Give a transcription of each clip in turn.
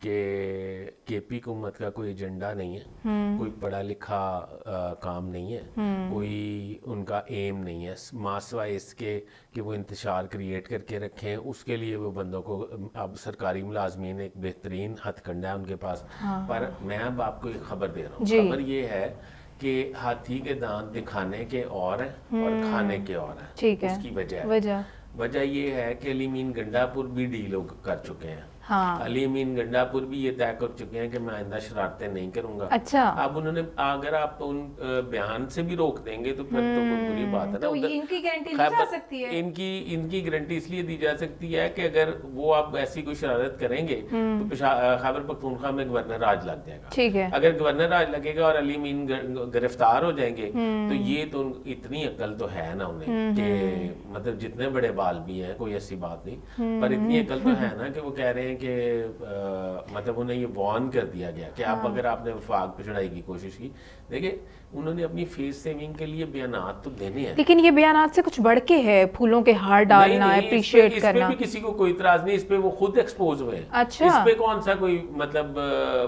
کہ کے پی حکومت کا کوئی ایجنڈا نہیں ہے, کوئی پڑھا لکھا کام نہیں ہے, کوئی ان کا ایم نہیں ہے, ماسوائے اس کے کہ وہ انتشار کریٹ کر کے رکھیں. اس کے لیے وہ بندوں کو اب سرکاری ملازمین ایک بہترین ہتھ کنڈا ہے ان کے پاس. پر میں اب آپ کو ایک خبر دے رہا ہوں, خبر یہ ہے کہ ہاتھی کے دانت دکھانے کے اور ہیں اور کھانے کے اور ہیں. اس کی وجہ یہ ہے کہ علی امین گنڈا پور بھی ڈیل کر چکے ہیں. علی امین گنڈا پور بھی یہ طے کر چکے ہیں کہ میں آئندہ شرارتیں نہیں کروں گا. اب انہوں نے, اگر آپ ان بیان سے بھی روک دیں گے تو پھر تو کوئی بری بات ہے نا. ان کی گارنٹی دی جا سکتی ہے, ان کی گارنٹی اس لیے دی جا سکتی ہے کہ اگر وہ آپ ایسی کوئی شرارت کریں گے تو خیبر پختونخوا میں گورنر راج لگ جائے گا. ٹھیک ہے, اگر گورنر راج لگے گا اور علی امین گرفتار ہو جائیں گے تو یہ تو اتنی عقل تو ہے نا انہیں کہ مطلب جتنے بڑے بال بھی ہیں, کوئی ایسی بات نہیں, پر اتنی عقل تو ہے نا کہ وہ کہہ رہے ہیں کہ مطلب انہیں یہ وارن کر دیا گیا کہ آپ اگر آپ نے وفاق پہ چڑھائی کی کوشش کی. دیکھیں انہوں نے اپنی فیس سیونگ کے لیے بیانات تو دینے ہیں, لیکن یہ بیانات سے کچھ بڑھ کے ہے, پھولوں کے ہار ڈالنا, اپریشیٹ کرنا. اس پہ بھی کسی کو کوئی اعتراض نہیں, اس پہ وہ خود ایکسپوز ہوئے. اچھا, اس پہ کون سا کوئی مطلب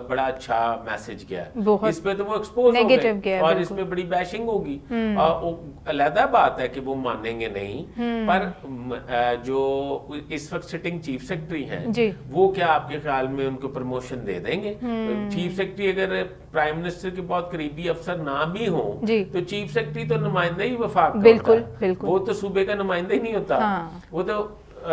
بڑا اچھا میسج گیا ہے, اس پہ تو وہ ایکسپوز ہو گئے اور اس پہ بڑی بیشنگ ہوگی. علیحدہ بات ہے کہ وہ مانیں گے نہیں, پر جو اس وقت سٹنگ چیف سیکرٹری ہیں وہ کیا آپ کے خیال میں ان کو پروموشن دے دیں گے؟ چیف سیکرٹری اگر پرائم منسٹر کے بہت قریبی افسر نہ بھی ہوں تو چیف سیکرٹری تو نمائندہ ہی وفاق کا ہوتا ہے, وہ تو صوبے کا نمائندہ ہی نہیں ہوتا. وہ تو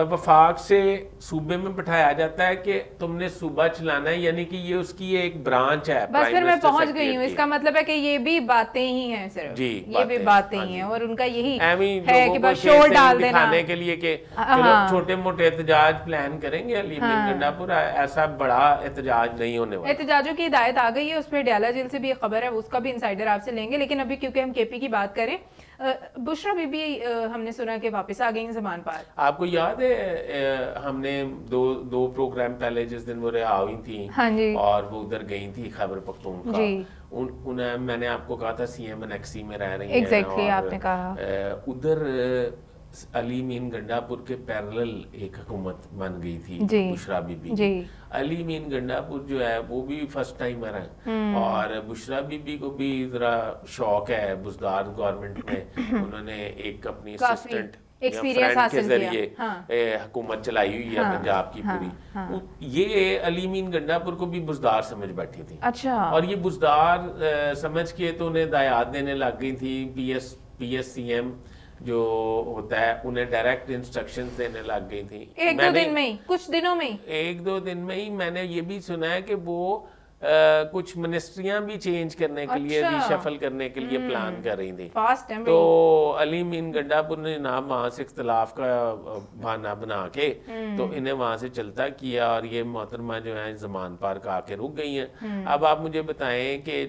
وفاق سے صوبے میں بٹھایا جاتا ہے کہ تم نے صوبہ چلانا ہے, یعنی کہ یہ اس کی ایک برانچ ہے. بس پھر میں پہنچ گئی ہوں, اس کا مطلب ہے کہ یہ بھی باتیں ہی ہیں صرف, یہ بھی باتیں ہی ہیں, اور ان کا یہی ہے کہ بس شور ڈال دینا دکھانے کے لیے کہ چلو چھوٹے موٹے احتجاج پلان کریں گے. علی امین گنڈا پور ایسا بڑا احتجاج نہیں ہونے والا. احتجاجوں کی ہدایت آ گئی ہے, اس پہ ڈیالہ جیل سے بھی ایک خبر ہے, اس کا بھی انسائیڈر آپ سے لیں گے. لیکن ابھی کیونکہ ہم کے پی کی بات کریں, بشرا بی بی ہم نے سنا کہ واپس آ گئی ہیں زمان پار. آپ کو یاد ہے ہم نے دو پروگرام پہلے جس دن وہ رہا ہوئی تھیں اور وہ ادھر گئی تھی خیبر پختونخوا, میں نے آپ کو کہا تھا سی ایم انیکسی میں رہ رہی ہیں, آپ نے کہا ادھر علی امین گنڈا پور کے پیرلل ایک حکومت بن گئی تھی بشرا بی بی. علی امین گنڈا پور جو ہے وہ بھی فرسٹ ٹائمر ہیں, اور بشرا بی بی کو بھی ذرا شوق ہے بزدار گورنمنٹ میں. انہوں نے ایک اپنی اسسٹنٹ فرینڈ کے ذریعے حکومت چلائی ہوئی ہے پنجاب کی پوری. یہ علی امین گنڈا پور کو بھی بزدار سمجھ بیٹھی تھی, اور یہ بزدار سمجھ کے تو انہیں ہدایات دینے لگ گئی تھی. پی ایس سی ایم جو ہوتا ہے انہیں ڈائریکٹ انسٹرکشنز دینے لگ گئی تھی. ایک دو دن میں ہی, کچھ دنوں میں ہی, ایک دو دن میں ہی. میں نے یہ بھی سنا ہے کہ وہ کچھ منسٹریاں بھی چینج کرنے کے لیے, ری شفل کرنے کے لیے پلان کر رہی تھی. تو علی امین گنڈا پور نے جناب وہاں سے اختلاف کا بہانہ بنا کے تو انہیں وہاں سے چلتا کیا, اور یہ محترمہ جو ہیں زمان پارک آ کے رک گئی ہیں. اب آپ مجھے بتائیں کہ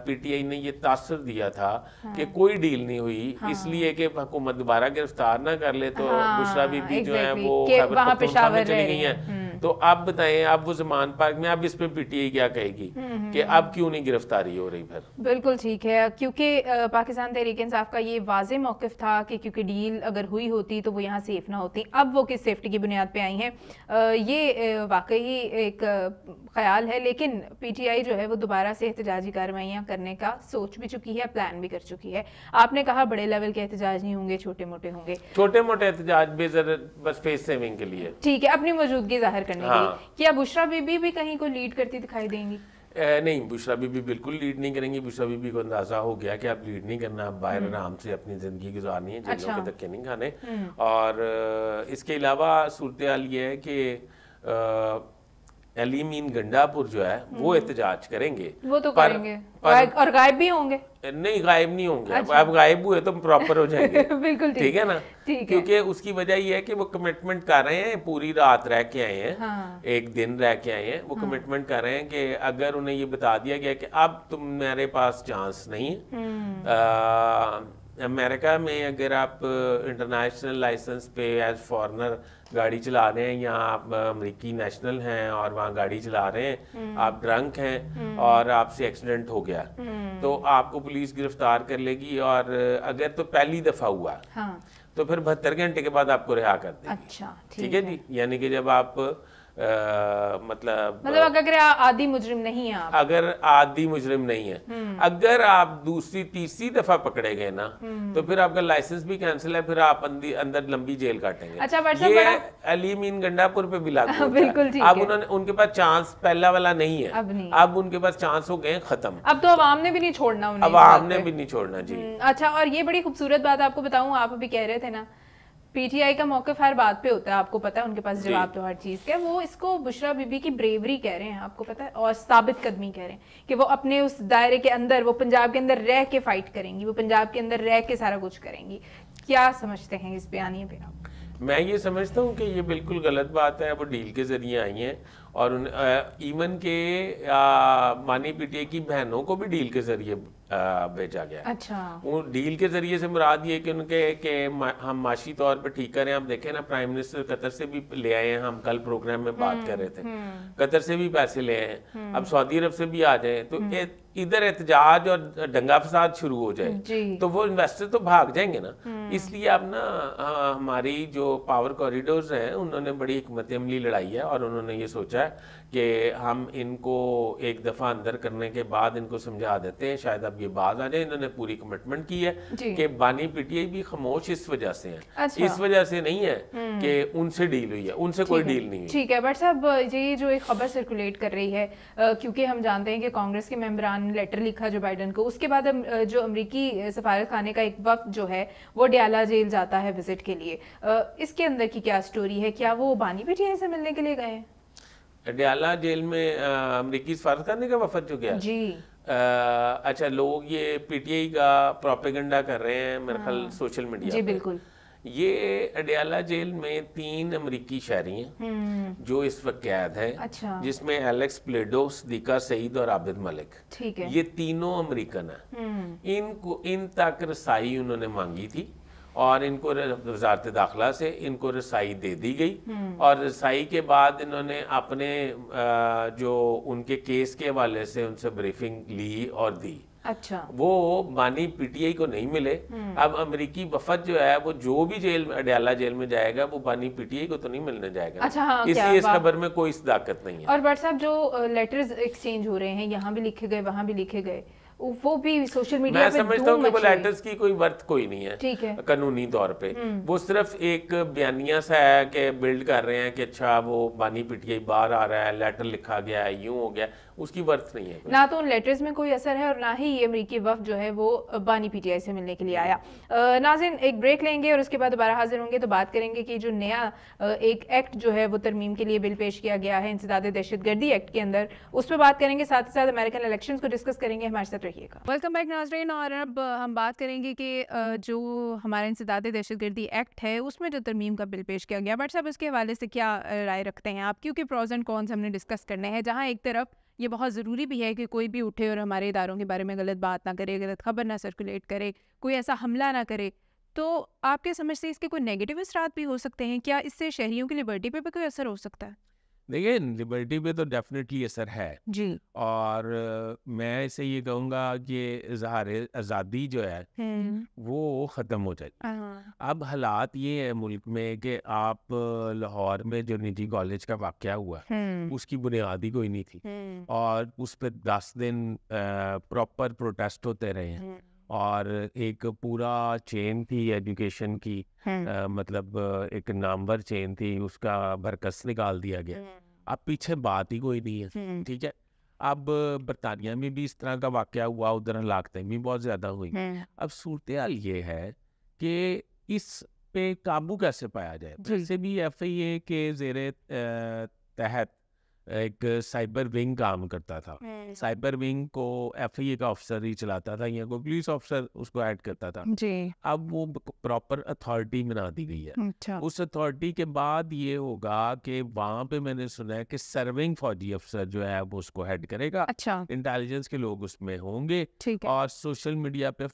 پی ٹی آئی نے یہ تاثر دیا تھا کہ کوئی ڈیل نہیں ہوئی, اس لیے کہ حکومت دوبارہ گرفتار نہ کر لے. تو بشرا بی بی جو ہیں وہ خیبر پختونخوا میں چلی گئی ہیں. تو آپ بتائیں, اب وہ زمان پارک میں, اب اس پہ پی ٹی آئی کیا کہے گی کہ اب کیوں نہیں گرفتاری ہو رہی پھر؟ بالکل ٹھیک ہے, کیونکہ پاکستان تحریک انصاف کا یہ واضح موقف تھا کہ کیونکہ ڈیل اگر ہوئی ہوتی تو وہ یہاں سیف نہ ہوتی. اب وہ کس سیفٹی کی بنیاد پہ آئی ہیں, یہ واقعی ایک خیال ہے. لیکن پی ٹی آئی جو ہے وہ دوبارہ سے احتجاجی کارروائیاں کرنے کا سوچ بھی چکی ہے, پلان بھی کر چکی ہے. آپ نے کہا بڑے لیول کے احتجاج نہیں ہوں گے, چھوٹے موٹے ہوں گے. چھوٹے موٹے احتجاج بے ضرورت بس فیس سیونگ کے لیے, ٹھیک ہے, اپنی موجودگی ظاہر کرنے کے لیے. کیا بشرا بی بی بھی کہیں کو لیڈ کرتی دکھائی دیں گی؟ نہیں, بشرا بی بی بالکل لیڈ نہیں کریں گی. بشرا بی بی کو اندازہ ہو گیا کہ اب لیڈ نہیں کرنا, اب باہر آرام سے اپنی زندگی گزارنی ہے, جیلوں کے دھکے نہیں کھانے. اور اس کے علاوہ صورتحال یہ ہے کہ علی امین گنڈا پور جو ہے وہ احتجاج کریں گے, وہ تو کریں گے, اور غائب بھی ہوں گے. نہیں, غائب نہیں ہوں گے. اب غائب ہوئے تو پراپر ہو جائیں گے. بالکل ٹھیک ہے نا, کیونکہ اس کی وجہ یہ ہے کہ وہ کمٹمنٹ کر رہے ہیں, پوری رات رہ کے آئے ہیں, ایک دن رہ کے آئے ہیں. وہ کمٹمنٹ کر رہے ہیں کہ اگر انہیں یہ بتا دیا گیا کہ اب تمہارے پاس چانس نہیں ہے, امریکہ میں اگر آپ انٹرنیشنل لائسنس پہ ایز فارنر گاڑی چلا رہے ہیں, یا آپ امریکی نیشنل ہیں اور وہاں گاڑی چلا رہے ہیں, آپ ڈرنک ہیں اور آپ سے ایکسیڈنٹ ہو گیا, تو آپ کو پولیس گرفتار کر لے گی. اور اگر تو پہلی دفعہ ہوا تو پھر 72 گھنٹے کے بعد آپ کو رہا کر دے گی. ٹھیک ہے جی, یعنی کہ جب آپ مطلب اگر عادی مجرم نہیں ہیں، اگر عادی مجرم نہیں ہے، اگر آپ دوسری تیسری دفعہ پکڑے گئے نا تو پھر آپ کا لائسنس بھی کینسل ہے، پھر آپ اندر لمبی جیل کاٹیں گے. یہ علی امین گنڈا پور پہ بھی لاگو ہوتا ہے. اب ان کے پاس چانس پہلا والا نہیں ہے، اب ان کے پاس چانس ہو گئے ختم. اب تو عوام نے بھی نہیں چھوڑنا، عوام نے بھی نہیں چھوڑنا. جی اچھا، اور یہ بڑی خوبصورت بات آپ کو بتاؤں، آپ ابھی کہہ رہے تھے نا پی ٹی آئی کا موقف ہر بات پہ ہوتا ہے، آپ کو پتا ہے ان کے پاس جواب تو ہر چیز کا ہے. وہ اس کو بشرا بی بی کی بریوری کہہ رہے ہیں، آپ کو پتا ہے، اور ثابت قدمی کہہ رہے ہیں کہ وہ اپنے اس دائرے کے اندر، وہ پنجاب کے اندر رہ کے فائٹ کریں گی، وہ پنجاب کے اندر رہ کے سارا کچھ کریں گی. کیا سمجھتے ہیں اس بیانیے پہ آپ؟ میں یہ سمجھتا ہوں کہ یہ بالکل غلط بات ہے. وہ ڈیل کے ذریعے آئی ہیں، اور ایون کہ مانی پی ٹی آئی کی بہنوں کو بھی ڈیل کے ذریعے بھیجا گیا. اچھا، وہ ڈیل کے ذریعے سے مراد یہ کہ ان کے کہ ہم معاشی طور پہ ٹھیک کریں. آپ دیکھیں نا، پرائم منسٹر قطر سے بھی لے آئے ہیں، ہم کل پروگرام میں بات کر رہے تھے، قطر سے بھی پیسے لے آئے ہیں. اب سعودی عرب سے بھی آ جائیں تو ادھر احتجاج اور دنگا فساد شروع ہو جائے تو وہ انویسٹر تو بھاگ جائیں گے نا. اس لیے اب نا ہماری جو پاور کوریڈورز ہیں انہوں نے بڑی حکمت عملی لڑائی ہے، اور انہوں نے یہ سوچا ہے کہ ہم ان کو ایک دفعہ اندر کرنے کے بعد ان کو سمجھا دیتے ہیں، شاید اب یہ باز آ جائے. انہوں نے پوری کمٹمنٹ کی ہے کہ بانی پی ٹی آئی بھی خاموش اس وجہ سے ہیں، اس وجہ سے نہیں ہے کہ ان سے ڈیل ہوئی ہے، ان سے کوئی ڈیل نہیں ہوئی. ٹھیک ہے. بٹ صاحب یہ جو ایک خبر سرکولیٹ کر رہی ہے، کیونکہ ہم جانتے ہیں کہ کانگریس کے ممبران نے لیٹر لکھا جو بائیڈن کو، اس کے بعد جو امریکی سفارت خانے کا ایک وفد جو ہے وہ ڈیالا جیل جاتا ہے وزٹ کے لیے. اس کے اندر کی کیا سٹوری ہے؟ کیا وہ بانی پی ٹی آئی سے ملنے کے لیے گئے ہیں؟ ڈیالا جیل میں امریکی سفارت خانے کا وفد جو گیا؟ جی. اچھا، لوگ یہ پی ٹی آئی کا پروپیگنڈا کر رہے ہیں میرے خیال سوشل میڈیا. جی بالکل. یہ اڈیالہ جیل میں 3 امریکی شہری ہیں جو اس وقت قید ہیں، جس میں ایلیکس پلیڈو، صدیقہ سعید اور عابد ملک. ٹھیک ہے. یہ تینوں امریکن ہیں. ان تک رسائی انہوں نے مانگی تھی، اور ان کو وزارت داخلہ سے ان کو رسائی دے دی گئی، اور رسائی کے بعد انہوں نے اپنے جو ان کے کیس کے حوالے سے ان سے بریفنگ لی اور دی. اچھا. وہ بانی پی ٹی آئی کو نہیں ملے. اب امریکی وفد جو ہے وہ جو بھی جیل اڈیالہ جیل میں جائے گا وہ بانی پی ٹی آئی کو تو نہیں ملنے جائے گا. اس لیے اس خبر میں کوئی صداقت نہیں ہے. اور بٹ صاحب جو لیٹرز ایکسچینج ہو رہے ہیں، یہاں بھی لکھے گئے وہاں بھی لکھے گئے، وہ بھی سوشل میڈیا میں سمجھتا ہوں کہ وہ لیٹرز کی کوئی ورتھ کوئی نہیں ہے قانونی طور پہ. وہ صرف ایک بیانیہ سا ہے کہ بلڈ کر رہے ہیں کہ اچھا وہ بانی پی ٹی آئی باہر آ رہا ہے، لیٹر لکھا گیا ہے، یوں ہو گیا. اس کی ورتھ نہیں ہے. نہ تو ان لیٹرز میں کوئی اثر ہے، اور نہ ہی یہ امریکی وفد جو ہے وہ بانی پی ٹی آئی سے ملنے کے لیے آیا. ناظرین ایک بریک لیں گے اور اس کے بعد دوبارہ حاضر ہوں گے تو بات کریں گے کہ جو نیا ایک ایکٹ جو ہے وہ ترمیم کے لیے بل پیش کیا گیا ہے انسداد دہشت گردی ایکٹ کے اندر، اس پہ بات کریں گے. ساتھ ہی ساتھ امریکن الیکشنز کو ڈسکس کریں گے. ہمارے ساتھ رہیے گا. ویلکم بیک ناظرین. اور اب ہم بات کریں گے کہ جو ہمارا انسداد دہشت گردی ایکٹ ہے اس میں جو ترمیم کا بل پیش کیا گیا، بٹ صاحب اس کے حوالے سے کیا رائے رکھتے ہیں آپ؟ کیونکہ پروز اینڈ کونس ہم نے ڈسکس کرنے ہیں. جہاں ایک طرف یہ بہت ضروری بھی ہے کہ کوئی بھی اٹھے اور ہمارے اداروں کے بارے میں غلط بات نہ کرے، غلط خبر نہ سرکولیٹ کرے، کوئی ایسا حملہ نہ کرے، تو آپ کے سمجھ سے اس کے کوئی نیگیٹو اثرات بھی ہو سکتے ہیں؟ کیا اس سے شہریوں کی لبرٹی پہ بھی کوئی اثر ہو سکتا ہے؟ دیکھیں، لبرٹی پہ تو ڈیفینیٹلی اثر ہے جی. اور میں اسے یہ کہوں گا کہ اظہار آزادی جو ہے وہ ختم ہو جائے. اب حالات یہ ہے ملک میں کہ آپ لاہور میں جو نجی کالج کا واقعہ ہوا اس کی بنیاد ہی کوئی نہیں تھی، اور اس پہ 10 دن پراپر پروٹیسٹ ہوتے رہے ہیں، اور ایک پورا چین تھی ایجوکیشن کی، مطلب ایک نامور چین تھی، اس کا برکس نکال دیا گیا. اب پیچھے بات ہی کوئی نہیں ہے. ٹھیک ہے. اب برطانیہ میں بھی اس طرح کا واقعہ ہوا، ادھر ہلاکتیں بھی بہت زیادہ ہوئی. اب صورتحال یہ ہے کہ اس پہ قابو کیسے پایا جائے. ویسے بھی ایف آئی اے کے زیر تحت ایک سائبر ونگ کام کرتا تھا. سائبر ونگ کو ایف آئی اے کا افسر ہی چلاتا تھا، یا کوئی پولیس افسر اس کو ایڈ کرتا تھا. اب وہ پراپر اتھارٹی بنا دی گئی ہے. اس اتھارٹی کے بعد یہ ہوگا کہ وہاں پہ میں نے سنا ہے کہ سرونگ فوجی افسر جو ہے وہ اس کو ہیڈ کرے گا. انٹیلیجنس کے لوگ اس میں ہوں گے، اور سوشل میڈیا پہ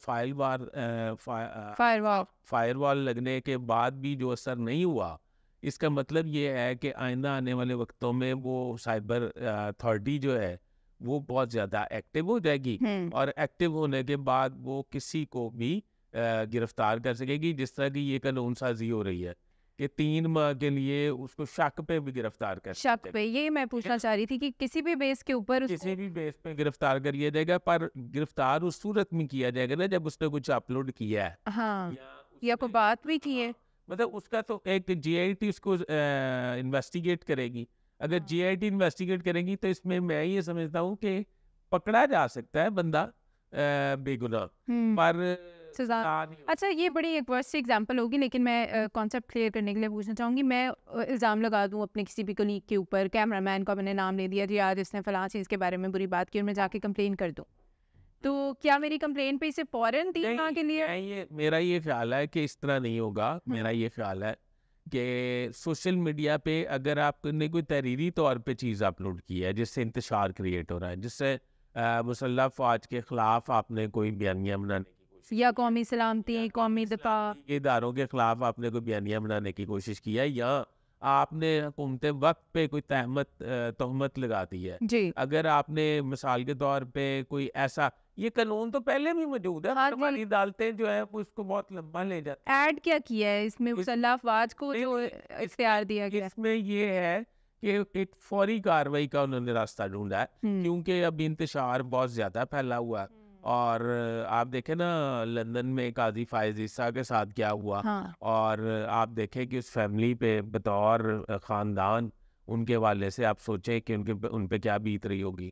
فائر وال لگنے کے بعد بھی جو اثر نہیں ہوا، اس کا مطلب یہ ہے کہ آئندہ آنے والے وقتوں میں وہ سائبر اتھارٹی جو ہے وہ بہت زیادہ ایکٹیو ہو جائے گی، اور ایکٹیو ہونے کے بعد وہ کسی کو بھی گرفتار کر سکے گی، جس طرح کی یہ قانون سازی ہو رہی ہے. کہ 3 ماہ کے لیے اس کو شک پہ بھی گرفتار کر شک پہ، یہ میں پوچھنا چاہ رہی تھی کہ کسی بھی بیس کے اوپر کسی بھی بیس پہ گرفتار کیا جائے گا، پر گرفتار اس صورت میں کیا جائے گا نا جب اس نے کچھ اپلوڈ کیا ہے، ہاں یا کوئی بات بھی کی ہے، مطلب اس کا تو ایک جی آئی ٹی اس کو انویسٹیگیٹ کرے گی. اگر جی آئی ٹی انویسٹیگیٹ کرے گی تو اس میں یہ سمجھتا ہوں کہ پکڑا جا سکتا ہے بندہ بے گناہ، پر سزا. اچھا یہ بڑی ایک ورسٹ ایگزامپل ہوگی، لیکن میں کانسیپٹ کلیئر کرنے کے لیے پوچھنا چاہوں گی، میں الزام لگا دوں اپنے کسی بھی کلیگ کے اوپر، کیمرہ مین کا میں نے نام لے دیا، جی آج اس نے فلاں چیز کے بارے میں بری بات کی اور میں جا کے کمپلین کر دوں، تو کیا میری کمپلین پہ اسے فوراً 3 ماہ کے لیے؟ میرا یہ خیال ہے کہ اس طرح نہیں ہوگا. میرا یہ خیال ہے کہ سوشل میڈیا پہ اگر آپ نے کوئی تحریری طور پہ چیز اپلوڈ کی ہے جس سے انتشار کریٹ ہو رہا ہے، جس سے مسلح افواج کے خلاف آپ نے کوئی بیانیہ بنانے کی کوشش یا قومی سلامتی، قومی دفاع کے اداروں کے خلاف آپ نے کوئی بیانیہ بنانے کی کوشش کی ہے، یا آپ نے حکومت وقت پہ کوئی تہمت لگا دی ہے، جی، اگر آپ نے مثال کے طور پہ کوئی ایسا، یہ قانون تو پہلے بھی موجود ہے، ہماری عدالتیں جو ہے وہ اس کو بہت لمبا لے جاتی ہیں. ایڈ کیا ہے اس میں مسلح افواج کو جو اختیار دیا گیا، اس میں یہ ہے کہ ایک فوری کاروائی کا انہوں نے راستہ ڈھونڈا ہے، کیونکہ اب انتشار بہت زیادہ پھیلا ہوا ہے. اور آپ دیکھیں نا لندن میں قاضی فائز عیسیٰ کے ساتھ کیا ہوا، اور آپ دیکھیں کہ اس فیملی پہ بطور خاندان ان کے والے سے آپ سوچیں کہ ان پہ کیا بیت رہی ہوگی.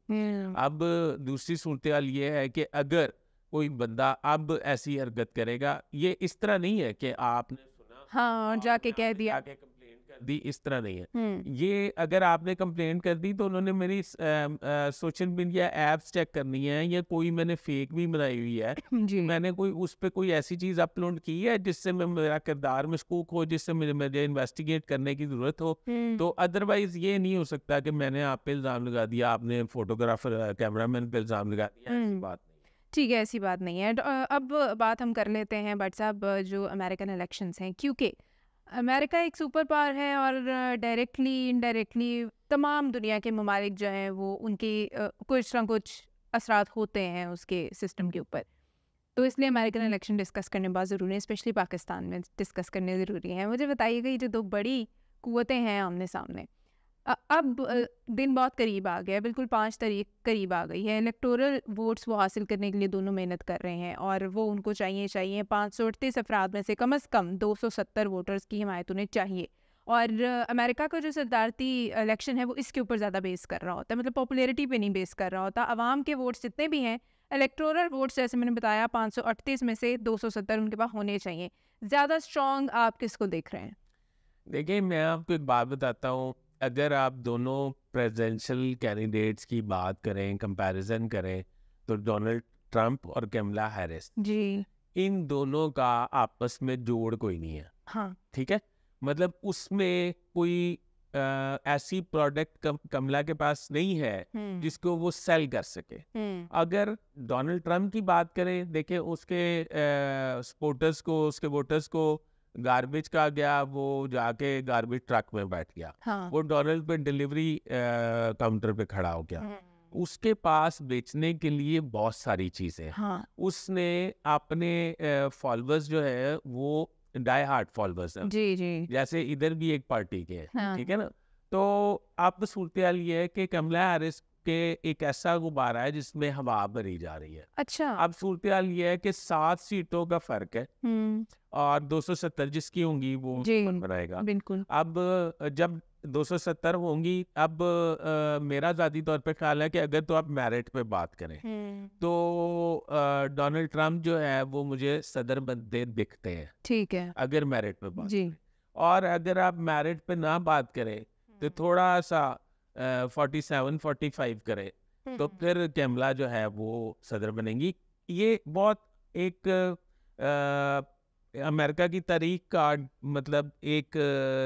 اب دوسری صورتحال یہ ہے کہ اگر کوئی بندہ اب ایسی حرکت کرے گا، یہ اس طرح نہیں ہے کہ آپ نے سنا جا کے کہہ دیا، کمپلین کر دی، اس طرح نہیں ہے. یہ اگر آپ نے کمپلین کر دی تو انہوں نے میری سوشل میڈیا ایپس چیک کرنی ہے، یا کوئی میں نے فیک بھی بنائی ہوئی ہے، میں نے اس پہ کوئی ایسی چیز اپلوڈ کی ہے جس سے میرا کردار مشکوک ہو، جس سے مجھے انویسٹیگیٹ کرنے کی ضرورت ہو، تو ادروائز یہ نہیں ہو سکتا کہ میں نے آپ پہ الزام لگا دیا، آپ نے فوٹوگرافر کیمرہ مین پہ الزام لگا دیا. ایسی بات نہیں. ٹھیک ہے، ایسی بات نہیں ہے. اب بات ہم کر لیتے ہیں بٹ صاحب جو امریکن الیکشنز ہیں، کیونکہ امریکہ ایک سپر پاور ہے اور ڈائریکٹلی انڈائریکٹلی تمام دنیا کے ممالک جو ہیں وہ ان کی کچھ نہ کچھ اثرات ہوتے ہیں اس کے سسٹم کے اوپر، تو اس لیے امریکن الیکشن ڈسکس کرنے بہت ضروری ہے، اسپیشلی پاکستان میں ڈسکس کرنے ضروری ہیں. مجھے بتائیے گا یہ جو 2 بڑی قوتیں ہیں آمنے سامنے، اب دن بہت قریب آ گیا، بالکل 5 تاریخ قریب آ گئی ہے، الیکٹورل ووٹس وہ حاصل کرنے کے لیے دونوں محنت کر رہے ہیں، اور وہ ان کو چاہیے 538 افراد میں سے کم از کم 270 ووٹرز کی حمایت انہیں چاہیے. اور امریکہ کا جو صدارتی الیکشن ہے وہ اس کے اوپر زیادہ بیس کر رہا ہوتا ہے، مطلب پاپولیرٹی پہ نہیں بیس کر رہا ہوتا. عوام کے ووٹس جتنے بھی ہیں، الیکٹورل ووٹس جیسے میں نے بتایا 538 میں سے 270 ان کے پاس ہونے چاہیے. زیادہ اسٹرانگ آپ کس کو دیکھ رہے ہیں؟ دیکھیں میں آپ کو ایک بات بتاتا ہوں، اگر آپ دونوں پریزیڈنشل کینڈیڈیٹس کی بات کریں، کمپیریزن کریں، تو ڈونلڈ ٹرمپ اور کیملا ہیرس، جی ان دونوں کا آپس میں جوڑ کوئی نہیں ہے. ہاں ٹھیک ہے، مطلب اس میں کوئی ایسی پروڈکٹ کملا کے پاس نہیں ہے جس کو وہ سیل کر سکے. اگر ڈونلڈ ٹرمپ کی بات کریں، دیکھیں اس کے سپورٹرز کو، اس کے ووٹرز کو گاربیج کہا گیا، وہ جا کے گاربیج ٹرک میں بیٹھ گیا، وہ ڈونلڈ پہ ڈیلیوری کاؤنٹر پہ کھڑا ہو گیا. اس کے پاس بیچنے کے لیے بہت ساری چیزیں، اس نے اپنے فالوورز جو ہے وہ ڈائی ہارڈ فالوورز ہیں، جی جی، جیسے ادھر بھی ایک پارٹی کے ہیں، ٹھیک ہے نا. تو اب صورتحال یہ ہے کہ کملا ہیرس کے ایک ایسا غبارہ ہے جس میں ہوا بھری جا رہی ہے. اچھا، اب صورتحال یہ ہے کہ 7 سیٹوں کا فرق ہے، اور 270 جس کی ہوں گی وہ بنائے گا. بالکل. اب جب 270 ہوں گی، اب میرا ذاتی طور پہ خیال ہے کہ اگر تو آپ میرٹ پہ بات کریں تو ڈونلڈ ٹرمپ جو ہے وہ مجھے صدر بنتے دکھتے ہیں، ٹھیک ہے، اگر میرٹ پہ بات جی. اور اگر آپ میرٹ پہ نہ بات کریں تو تھوڑا سا 47-45 کریں تو پھر کیملا جو ہے وہ صدر بنیں گی. یہ بہت ایک امریکہ کی تاریخ کا مطلب ایک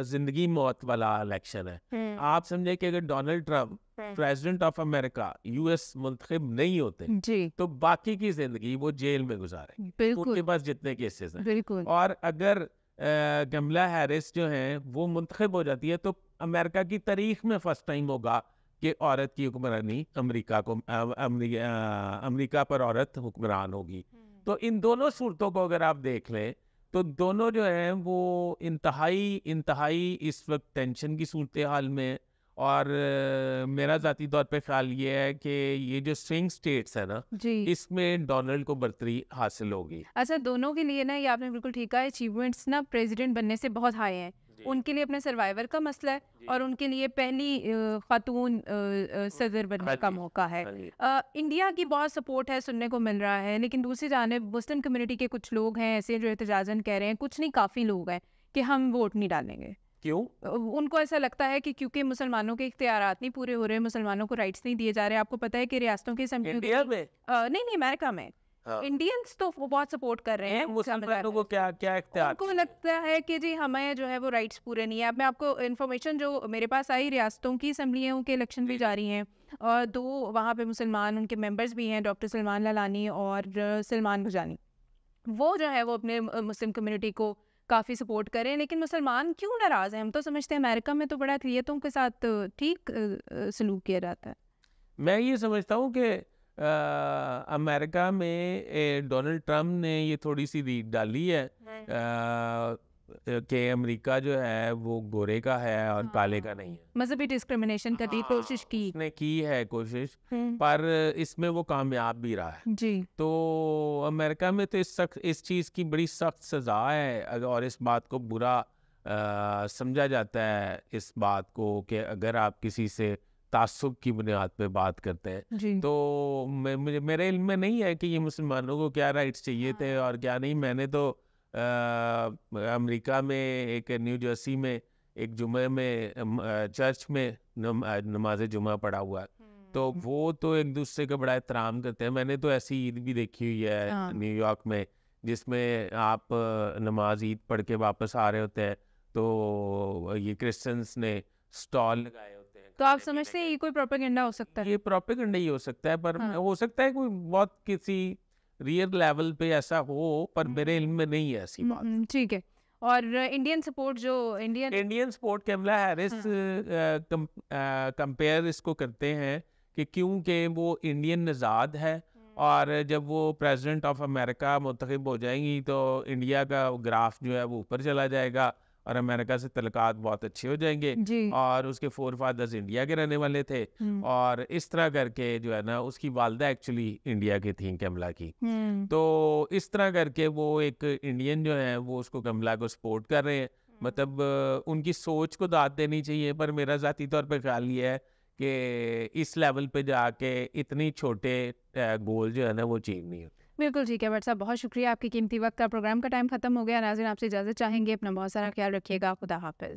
زندگی موت والا الیکشن ہے. آپ سمجھیں کہ اگر Donald Trump president of America US منتخب نہیں ہوتے تو باقی کی زندگی وہ جیل میں گزارے، ان کے پاس جتنے کیسز ہیں. اور اگر کملا ہیرس جو ہیں وہ منتخب ہو جاتی ہے تو امریکہ کی تاریخ میں فرسٹ ٹائم ہوگا کہ عورت کی حکمرانی امریکہ پر عورت حکمران ہوگی. تو ان دونوں صورتوں کو اگر آپ دیکھ لیں تو دونوں جو ہیں وہ انتہائی اس وقت ٹینشن کی صورتحال میں، اور میرا ذاتی طور پہ خیال یہ ہے کہ یہ جو سوئنگ سٹیٹس ہے نا جی اس میں ڈونلڈ کو برتری حاصل ہوگی. اچھا دونوں کے لیے نا یہ آپ نے بالکل ٹھیک کہا، اچیومنٹس نا پریزیڈنٹ بننے سے بہت ہائی ہیں. ان کے لیے اپنے سروائیور کا مسئلہ ہے اور ان کے لیے پہلی خاتون صدر بننے کا موقع ہے. انڈیا کی بہت سپورٹ ہے سننے کو مل رہا ہے، لیکن دوسری جانب مسلم کمیونٹی کے کچھ لوگ ہیں ایسے جو احتجاجاً کہہ رہے ہیں، کچھ نہیں کافی لوگ ہیں کہ ہم ووٹ نہیں ڈالیں گے. کیوں؟ ان کو ایسا لگتا ہے کہ کیونکہ مسلمانوں کے اختیارات نہیں پورے ہو رہے، مسلمانوں کو رائٹس نہیں دیے جا رہے. آپ کو پتہ ہے کہ ریاستوں کی انڈیا میں نہیں امریکہ میں انڈینس تو بہت سپورٹ کر رہے ہیں. مسلمانوں کو کیا اختیار؟ ان کو لگتا ہے کہ جی ہمیں جو ہے وہ رائٹس پورے نہیں ہیں. اب میں آپ کو انفارمیشن جو میرے پاس آئی، ریاستوں کی اسمبلیوں کے الیکشن بھی جاری ہیں اور 2 وہاں پہ مسلمان ان کے ممبرز بھی ہیں، ڈاکٹر سلمان لالانی اور سلمان بھجانی. وہ جو ہے وہ اپنے مسلم کمیونٹی کو کافی سپورٹ کریں، لیکن مسلمان کیوں ناراض ہیں؟ ہم تو سمجھتے ہیں امریکہ میں تو بڑا اقلیتوں کے ساتھ ٹھیک سلوک کیا جاتا ہے. میں یہ سمجھتا ہوں کہ امریکہ میں ڈونلڈ ٹرمپ نے یہ تھوڑی سی ریٹ ڈالی ہے کہ امریکہ جو ہے وہ گورے کا ہے اور کالے کا نہیں ہے. مذہبی ڈسکریمنیشن کی کوشش کی اس نے کی ہے کوشش، پر اس میں وہ کامیاب بھی رہا ہے. جی تو امریکہ میں تو اس چیز کی بڑی سخت سزا ہے، اور اس بات کو برا سمجھا جاتا ہے اس بات کو کہ اگر آپ کسی سے تعصب کی بنیاد پہ بات کرتے ہیں. تو میرے علم میں نہیں ہے کہ یہ مسلمانوں کو کیا رائٹس چاہیے تھے اور کیا نہیں. میں نے تو امریکہ میں ایک نیو جرسی میں ایک جمعے میں چرچ میں نماز جمعہ پڑھا ہوا ہے، تو وہ تو ایک دوسرے کا بڑا احترام کرتے ہیں. میں نے تو ایسی عید بھی دیکھی ہوئی ہے نیو یارک میں جس میں آپ نماز عید پڑھ کے واپس آ رہے ہوتے ہیں تو یہ کرسچنس نے سٹال لگائے ہوتے ہیں. تو آپ سمجھتے ہیں یہ کوئی پروپیگنڈا ہو سکتا ہے؟ یہ پروپیگنڈا ہی ہو سکتا ہے، پر ہو سکتا ہے کوئی بہت کسی ریئل لیول پہ ایسا ہو، پر میرے علم میں نہیں ہے ایسی بات. ٹھیک ہے. اور انڈین سپورٹ جو انڈین سپورٹ کیملا ہیرس کمپیئر اس کو کرتے ہیں کہ کیونکہ وہ انڈین نژاد ہے، اور جب وہ پریزیڈنٹ آف امریکہ منتخب ہو جائیں گی تو انڈیا کا گراف جو ہے وہ اوپر چلا جائے گا اور امریکہ سے تعلقات بہت اچھے ہو جائیں گے. اور اس کے فور فادرز انڈیا کے رہنے والے تھے، اور اس طرح کر کے جو ہے نا اس کی والدہ ایکچولی انڈیا کی تھیں، کملا کی. تو اس طرح کر کے وہ ایک انڈین جو ہے وہ اس کو کملا کو سپورٹ کر رہے ہیں. مطلب ان کی سوچ کو داد دینی چاہیے، پر میرا ذاتی طور پہ خیال یہ ہے کہ اس لیول پہ جا کے اتنی چھوٹے گول جو ہے نا وہ اچیو نہیں ہوتے. بالکل ٹھیک ہے بٹ صاحب، بہت شکریہ آپ کی قیمتی وقت کا. پروگرام کا ٹائم ختم ہو گیا. ناظرین آپ سے اجازت چاہیں گے. اپنا بہت سارا خیال رکھیے گا. خدا حافظ.